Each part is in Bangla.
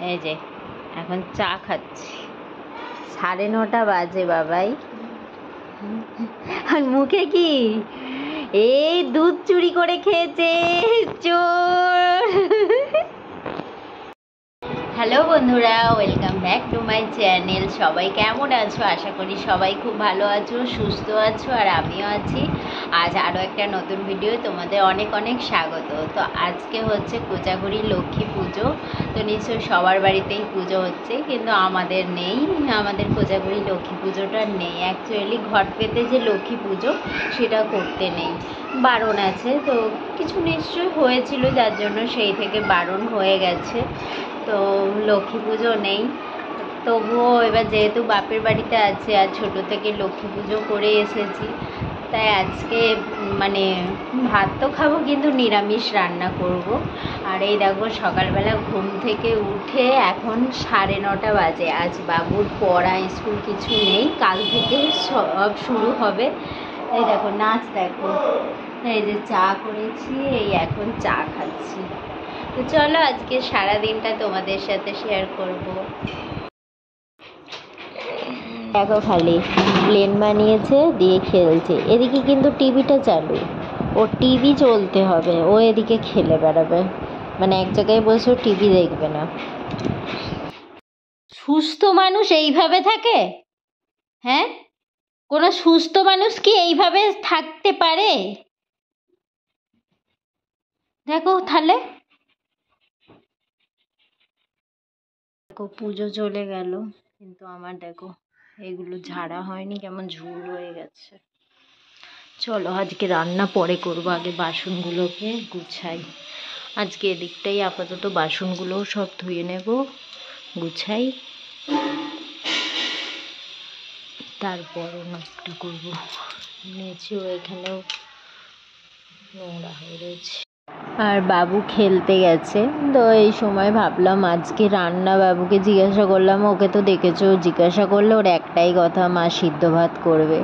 এই যে এখন চা খাচ্ছি, 9:30 বাজে বাবাই। আর মুখে কি এই দুধ চুরি করে খেয়েছে চোর। হ্যালো বন্ধুরা, welcome back to my channel. সবাই কেমন আছো? আশা করি সবাই খুব ভালো আছো, সুস্থ আছো, আর আমিও আছি। আজ আরও একটা নতুন ভিডিও তোমাদের অনেক অনেক স্বাগত। তো আজকে হচ্ছে কোজাগরী লক্ষ্মী পুজো। তো নিশ্চয়ই সবার বাড়িতেই পুজো হচ্ছে, কিন্তু আমাদের নেই, আমাদের কোজাগরী লক্ষ্মী পুজোটা নেই। অ্যাকচুয়ালি ঘট পেতে যে লক্ষ্মী পুজো সেটা করতে নেই, বারণ আছে। তো কিছু নিশ্চয়ই হয়েছিল যার জন্য সেই থেকে বারণ হয়ে গেছে। তো লক্ষ্মী পুজো নেই, তবুও এবার যেহেতু বাপের বাড়িতে আছে আর ছোটো থেকে লক্ষ্মী পুজো করে এসেছি, তাই আজকে মানে ভাত তো খাবো কিন্তু নিরামিষ রান্না করব। আর এই দেখো সকালবেলা ঘুম থেকে উঠে এখন 9:30 বাজে। আজ বাবুর পড়া স্কুল কিছু নেই, কাল থেকে সব শুরু হবে। এই দেখো নাচ, দেখো এই যে চা করেছি, এই এখন চা খাচ্ছি। তো চলো আজকে সারা দিনটা তোমাদের সাথে শেয়ার করব। দেখো খালি প্লেন বানিয়েছে দিয়ে খেলছে, এদিকে কিন্তু টিভিটা চালু, ও টিভি চলতে হবে, ও এদিকে খেলে বেড়াবে, মানে এক জায়গায় বসেও টিভি দেখবে না। সুস্থ মানুষ এইভাবে থাকে? হ্যাঁ, কোনো সুস্থ মানুষ কি এইভাবে থাকতে পারে? দেখো তাহলে, দেখো পুজো চলে গেল, কিন্তু আমার দেখো এইগুলো ঝাড়া হয়নি, কেমন ঝুল হয়ে গেছে। চলো আজকে রান্না পরে করবো, আগে বাসনগুলোকে গুছাই। আজকে এদিকটাই আপাতত বাসনগুলোও সব ধুয়ে নেব, গুছাই, তারপর নাস্তা করবো। নিচেও এখানেও নোংরা হয়ে রয়েছে। আর বাবু খেলতে গেছে, তো এই সময় ভাবলাম আজকে রান্না, বাবুকে জিজ্ঞাসা করলাম, ওকে তো দেখেছো, জিজ্ঞাসা করলে ওর একটাই কথা, মা সিদ্ধ ভাত করবে।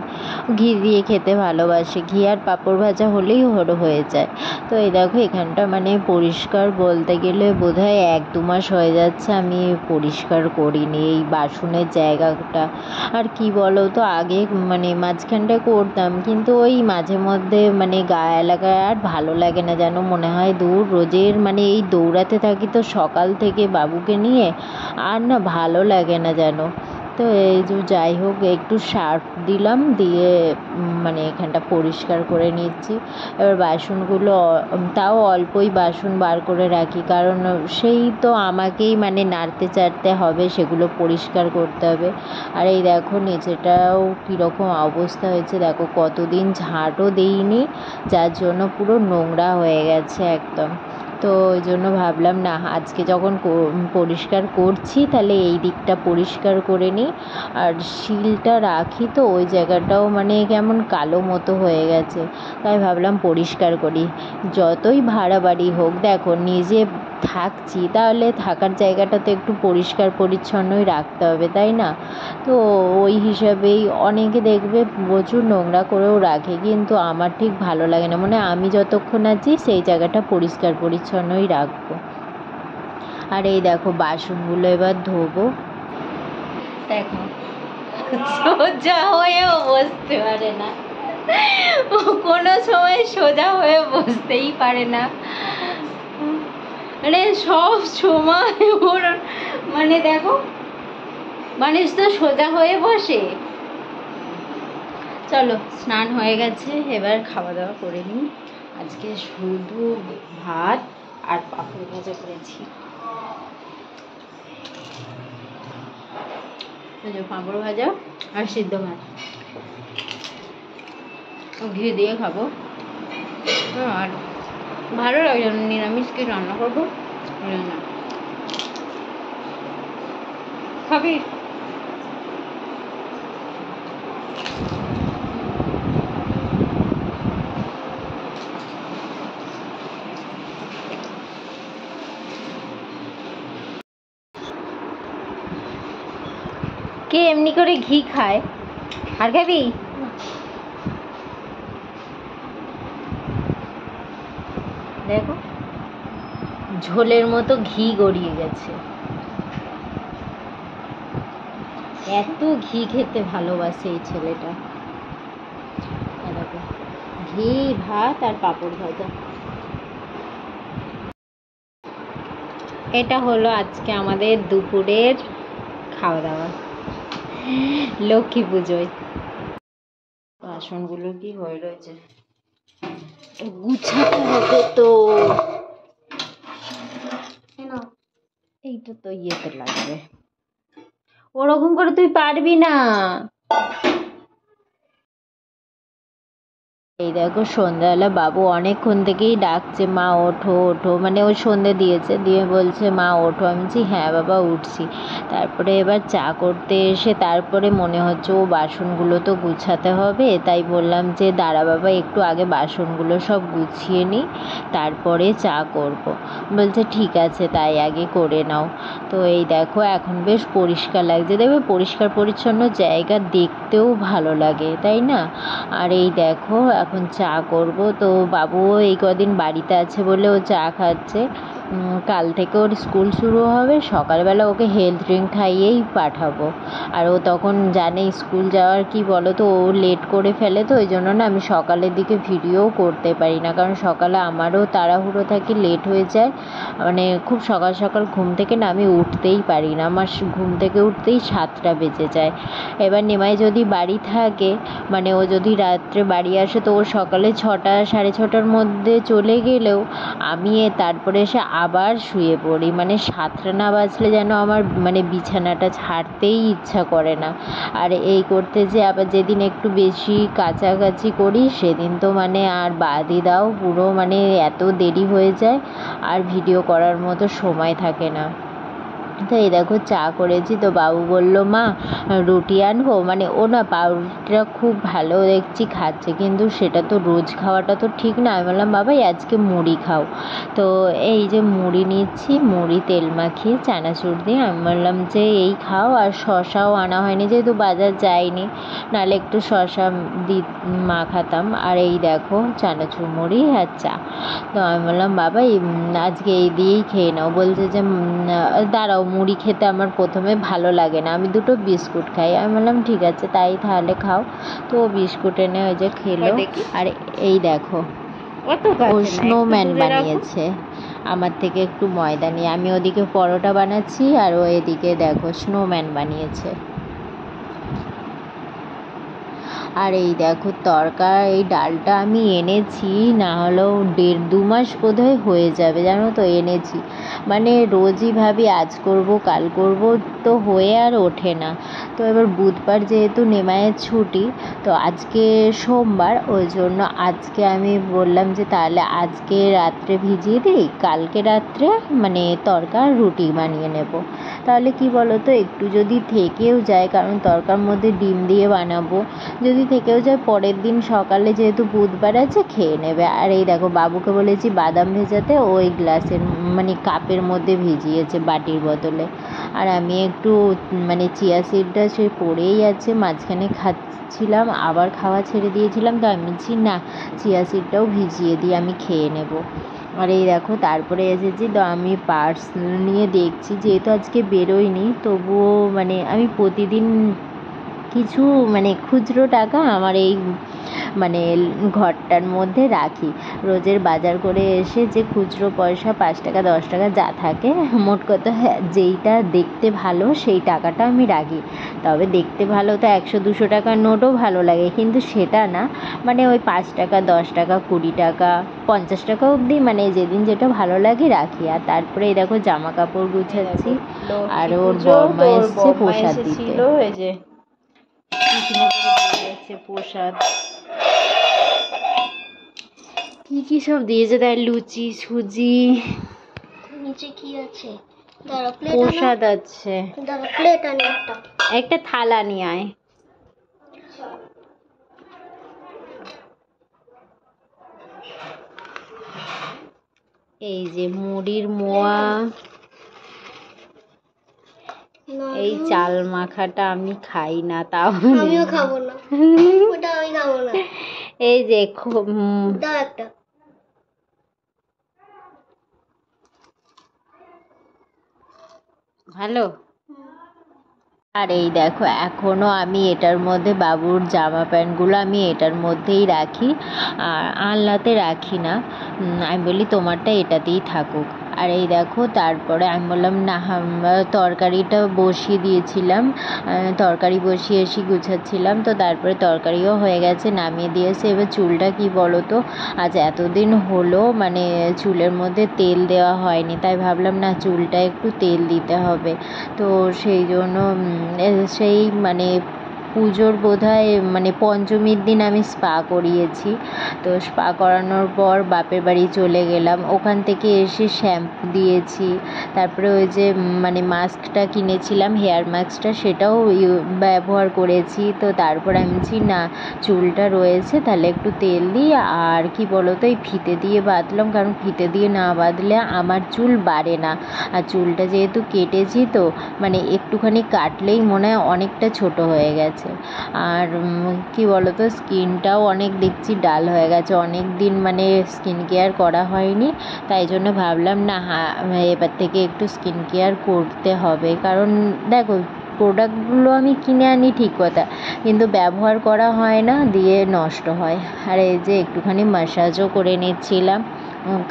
ঘি দিয়ে খেতে ভালোবাসে, ঘি আর পাঁপড় ভাজা হলেই ওর হয়ে যায়। তো এই দেখো এখানটা মানে পরিষ্কার বলতে গেলে বোধহয় 1-2 মাস হয়ে যাচ্ছে আমি পরিষ্কার করিনি এই বাসনের জায়গাটা। আর কি বলো তো, আগে মানে মাঝখানটা করতাম, কিন্তু ওই মাঝে মধ্যে মানে গায়ে এলাকায় আর ভালো লাগে না যেন, মনে হয় দূর রোজের মানে এই দৌড়াতে থাকি তো সকাল থেকে বাবুকে নিয়ে, আর না ভালো লাগে না যেন। তো এই যে যাই হোক একটু সার্ফ দিলাম, দিয়ে মানে এখানটা পরিষ্কার করে নিচ্ছি। এবার বাসনগুলো তাও অল্পই বাসন বার করে রাখি, কারণ সেই তো আমাকেই মানে নাড়তে চাড়তে হবে, সেগুলো পরিষ্কার করতে হবে। আর এই দেখো নিচেটাও কীরকম অবস্থা হয়েছে, দেখো কতদিন ঝাঁটও দিইনি, যার জন্য পুরো নোংরা হয়ে গেছে একদম। তো ওই জন্য ভাবলাম না, আজকে যখন পরিষ্কার করছি তাহলে এই দিকটা পরিষ্কার করে নিই। আর শিলটা রাখি তো ওই জায়গাটাও মানে কেমন কালো মতো হয়ে গেছে, তাই ভাবলাম পরিষ্কার করি। যতই ভাড়া বাড়ি হোক, দেখো নিজে থাকছি, তাহলে থাকার জায়গাটা তো একটু পরিষ্কার পরিচ্ছন্নই রাখতে হবে, তাই না? তো ওই হিসাবেই অনেকে দেখবে প্রচুর নোংরা করেও রাখে, কিন্তু আমার ঠিক ভালো লাগে না, মানে আমি যতক্ষণ আছি সেই জায়গাটা পরিষ্কার পরিচ্ছন্নই রাখবো। আর এই দেখো বাসনগুলো এবার ধোবো। দেখো সোজা হয়েও বসতে পারে না, ও কোনো সময় সোজা হয়ে বসতেই পারে না, মানে সব সময় ওর মানে দেখো, মানুষ তো সোজা হয়ে বসে। চলো স্নান হয়ে গেছে, এবার খাওয়া দাওয়া করে নিই। আজকে শুধু ভাত আর পাঁপড় ভাজা করেছি। পাঁপড় ভাজা আর সিদ্ধ ভাত, ঘি দিয়ে খাবো। আর ভালো লাগে নিরামিষ কি রান্না করবো না। খাবি? কে এমনি করে ঘি খায়? আর খাবি? দেখো ঝোলের মতো ঘি গড়িয়ে গেছে। এত ঘি খেতে ভালোবাসে এই ছেলেটা। দেখো, ঘি ভাত আর পাঁপড় ভাজা। এটা হলো আজকে আমাদের দুপুরের খাওয়া দাওয়া লক্ষ্মী পুজোয়। বাসনগুলো কি হয়ে রয়েছে, গুছাতে হবে তো। এইটা তো ইয়েতে লাগবে, ওরকম করে তুই পারবি না। এই দেখো সন্ধ্যাবেলা বাবু অনেকক্ষণ থেকেই ডাকছে, মা ওঠো ওঠো, মানে ও সন্ধে দিয়েছে, দিয়ে বলছে মা ওঠো। আমি বলছি হ্যাঁ বাবা উঠছি। তারপরে এবার চা করতে এসে তারপরে মনে হচ্ছে ও বাসনগুলো তো গুছাতে হবে, তাই বললাম যে দাঁড়া বাবা একটু আগে বাসনগুলো সব গুছিয়ে নিই, তারপরে চা করব। বলছে ঠিক আছে তাই আগে করে নাও। তো এই দেখো এখন বেশ পরিষ্কার লাগছে, দেখবে পরিষ্কার পরিচ্ছন্ন জায়গা দেখতেও ভালো লাগে, তাই না? আর এই দেখো এখন চা করব। তো বাবুও এই কদিন বাড়িতে আছে বলে ও চা খাচ্ছে। কাল থেকে ওর স্কুল শুরু হবে, সকালবেলা ওকে হেলথ ড্রিঙ্ক খাইয়েই পাঠাবো। আর ও তখন জানে স্কুল যাওয়ার কি বলো তো, ও লেট করে ফেলে, তো ওই জন্য না আমি সকালের দিকে ভিডিওও করতে পারি না, কারণ সকালে আমারও তাড়াহুড়ো থাকে, লেট হয়ে যায়। মানে খুব সকাল সকাল ঘুম থেকে না আমি উঠতেই পারি না, আমার ঘুম থেকে উঠতেই 7টা বেজে যায়। এবার নিমাই যদি বাড়ি থাকে, মানে ও যদি রাত্রে বাড়ি আসে, তো ও সকালে 6টা 6:30টার মধ্যে চলে গেলেও আমি তারপরে এসে আবার শুয়ে পড়ি, মানে 7টা না বাজলে যেন আমার মানে বিছানাটা ছাড়তেই ইচ্ছা করে না। আর এই করতে যে আবার যেদিন একটু বেশি কাছাকাছি করি সেদিন তো মানে আর বাদই দাও, পুরো মানে এত দেরি হয়ে যায় আর ভিডিও করার মতো সময় থাকে না। তো এই দেখো চা করেছি, তো বাবু বলল মা রুটি আনবো, মানে ও না পাউরুটিটা খুব ভালো দেখছি খাচ্ছে, কিন্তু সেটা তো রোজ খাওয়াটা তো ঠিক না। আমি বললাম বাবাই আজকে মুড়ি খাও। তো এই যে মুড়ি নিচ্ছি, মুড়ি তেল মাখিয়ে চানাচুর দিয়ে। আমি বললাম যে এই খাও, আর শশাও আনা হয়নি যেহেতু বাজার যায়নি, নাহলে একটু শশা মাখাতাম। আর এই দেখো চানাচুর মুড়ি আর চা। তো আমি বললাম বাবা আজকে এই দিয়েই খেয়ে নাও। বলছে যে দাঁড়াও মুড়ি খেতে আমার প্রথমে ভালো লাগে না, আমি দুটো বিস্কুট খাই। আমি বললাম ঠিক আছে তাই তাহলে খাও। তো ও বিস্কুট এনে ওই যে খেলো। আর এই দেখো ও স্নোম্যান বানিয়েছে আমার থেকে একটু ময়দা নিয়ে, আমি ওদিকে পরোটা বানাচ্ছি আর ও এদিকে দেখো স্নোম্যান বানিয়েছে। আর এই দেখো এই ডালটা আমি এনেছি না হলেও 1.5-2 মাস বোধহয় হয়ে যাবে, জানো তো এনেছি। মানে রোজই ভাবি আজ করব কাল করব, তো হয়ে আর ওঠে না। তো এবার বুধবার যেহেতু নেমায়ের ছুটি, তো আজকে সোমবার, ওই জন্য আজকে আমি বললাম যে তাহলে আজকে রাত্রে ভিজিয়ে দিই, কালকে রাত্রে মানে রুটি বানিয়ে নেব। তাহলে কি বলো তো একটু যদি থেকেও যায়, কারণ তরকার মধ্যে ডিম দিয়ে বানাবো, যদি থেকেও যায় পরের দিন সকালে যেহেতু বুধবার আছে খেয়ে নেবে। আর এই দেখো বাবুকে বলেছি বাদাম ভেজাতে, ওই গ্লাসের মানে কাপের মধ্যে ভিজিয়েছে বাটির বদলে। আর আমি একটু মানে চিয়া সিডটা সে পড়েই আছে, মাঝখানে খাচ্ছিলাম আবার খাওয়া ছেড়ে দিয়েছিলাম, তো আমি বলছি না চিয়া সিডটাও ভিজিয়ে দিই, আমি খেয়ে নেব। আর এই দেখো তারপরে এসেছি, তো আমি পার্স নিয়ে দেখছি, যেহেতু আজকে বেরোয়নি তবুও মানে আমি প্রতিদিন কিছু মানে খুচরো টাকা আমার এই মানে ঘরটার মধ্যে রাখি। রোজের বাজার করে এসে যে খুচরো পয়সা 5 টাকা 10 টাকা যা থাকে, মোট কথা যেইটা দেখতে ভালো সেই টাকাটা আমি রাখি। তবে দেখতে ভালো তো 100-200 টাকার নোটও ভালো লাগে, কিন্তু সেটা না, মানে ওই 5 টাকা 10 টাকা 20 টাকা 50 টাকা অবধি মানে যেদিন যেটা ভালো লাগে রাখি। আর তারপরে এই দেখো জামা কাপড় গুছাচ্ছি, আর ওর বর্মা এসছে প্রসাদ দিতে। এই যে টিফিনে করে দিয়ে যাচ্ছে প্রসাদ, কি কি সব দিয়েছে তাই, লুচি সুজি, নিচে কি আছে? প্রসাদ আছে। প্লেট আনি একটা থালা নিয়ে আয়। এই যে মুড়ির মোয়া, এই চাল মাখাটা আমি খাই না, তাও আমিও খাবো না, ওটা আমি খাবো না। এই যে দাও একটা। ভালো। আর এই দেখো এখনও আমি এটার মধ্যে বাবুর জামা প্যান্টগুলো আমি এটার মধ্যেই রাখি, আর আলনাতে রাখি না। আমি বলি তোমারটা এটাতেই থাকুক। আর এই দেখো তারপরে আমি বললাম না, তরকারিটা বসিয়ে দিয়েছিলাম, তরকারি বসিয়ে এসে গুছাচ্ছিলাম, তো তারপরে তরকারিও হয়ে গেছে, নামিয়ে দিয়েছে। এবার চুলটা কি বলো তো, আজ এতদিন হলো মানে চুলের মধ্যে তেল দেওয়া হয়নি, তাই ভাবলাম না চুলটা একটু তেল দিতে হবে। তো সেই জন্য সেই মানে পুজোর বোধহয় মানে পঞ্চমীর দিন আমি স্পা করিয়েছি। তো স্পা করানোর পর বাপের বাড়ি চলে গেলাম, ওখান থেকে এসে শ্যাম্পু দিয়েছি, তারপরে ওই যে মানে মাস্কটা কিনেছিলাম হেয়ার মাস্কটা, সেটাও ব্যবহার করেছি। তো তারপর আমি বলছি না চুলটা রয়েছে তাহলে একটু তেল দিই, আর কি বলো তো এই ফিতে দিয়ে বাঁধলাম, কারণ ফিতে দিয়ে না বাঁধলে আমার চুল বাড়ে না। আর চুলটা যেহেতু কেটেছি তো মানে একটুখানি কাটলেই মনে হয় অনেকটা ছোট হয়ে গেছে। আর কি বলো তো স্কিনটাও অনেক দেখছি ডাল হয়ে গেছে, অনেক দিন মানে স্কিন কেয়ার করা হয়নি, তাই জন্য ভাবলাম না এবার থেকে একটু স্কিন কেয়ার করতে হবে। কারণ দেখো প্রোডাক্টগুলো আমি কিনে আনি ঠিক কথা, কিন্তু ব্যবহার করা হয় না, দিয়ে নষ্ট হয়। আর এই যে একটুখানি ম্যাসাজও করে নিচ্ছিলাম,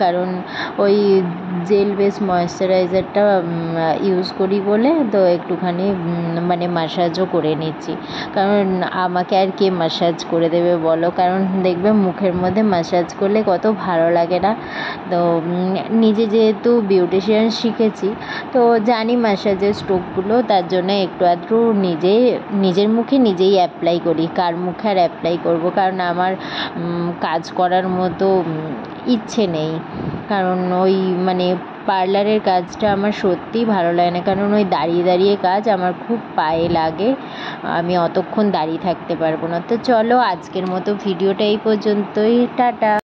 কারণ ওই জেল বেস ময়েশ্চারাইজারটা ইউজ করি বলে, তো একটুখানি মানে ম্যাসাজও করে নিচ্ছি। কারণ আমাকে আর কে ম্যাসাজ করে দেবে বলো, কারণ দেখবে মুখের মধ্যে ম্যাসাজ করলে কত ভালো লাগে না। তো নিজে যেহেতু বিউটিশিয়ান শিখেছি, তো জানি ম্যাসাজের স্ট্রোকগুলো, তার জন্য একটু আধটু নিজের মুখে নিজেই অ্যাপ্লাই করি, কার মুখে আর অ্যাপ্লাই করবো। কারণ আমার কাজ করার মতো ইচ্ছে নেই, কারণ ওই মানে পার্লারের কাজটা আমার সত্যিই ভালো লাগে না, কারণ ওই দাঁড়িয়ে দাঁড়িয়ে কাজ আমার খুব পায়ে লাগে, আমি অতক্ষণ দাঁড়িয়ে থাকতে পারবো না। তো চলো আজকের মতো ভিডিওটা এই পর্যন্তই, টাটা।